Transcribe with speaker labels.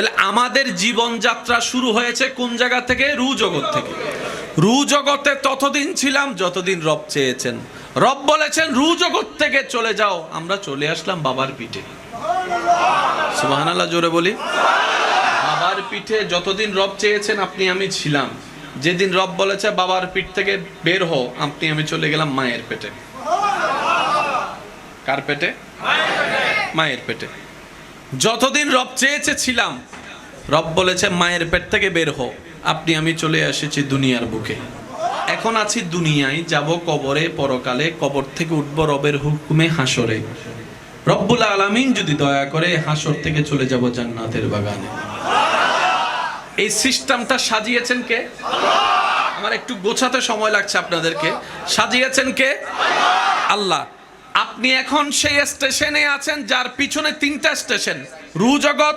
Speaker 1: তাহলে আমাদের জীবনযাত্রা শুরু হয়েছে কোন জায়গা থেকে? রু জগৎ থেকে। রু জগতে ততদিন ছিলাম যতদিন রব চেয়েছেন। রব বলেছেন রু জগৎ থেকে চলে যাও, আমরা চলে আসলাম বাবার পিঠে। সুবহানাল্লাহ, জোরে বলি। বাবার পিঠে যতদিন রব চেয়েছেন আপনি আমি ছিলাম। যেদিন রব বলেছে বাবার পিঠ থেকে বের হও, আপনি আমি চলে গেলাম মায়ের পেটে। কার পেটে? মায়ের পেটে। যতদিন রব চেয়েছে ছিলাম, রব বলেছে মায়ের পেট থেকে বের হও, আপনি আমি চলে এসেছি দুনিয়ার বুকে। এখন আছি দুনিয়ায়, যাব কবরে, পরকালে কবর থেকে উঠব রবের হুকুমে হাসরে। রব্বুল আলামিন যদি দয়া করে হাসর থেকে চলে যাব জান্নাতের বাগানে। এই সিস্টেমটা সাজিয়েছেন কে? আমার একটু গোছাতে সময় লাগছে আপনাদেরকে। সাজিয়েছেন কে? আল্লাহ। আপনি এখন সেই স্টেশনে আছেন যার পিছনে 3টা স্টেশন, রু জগৎ,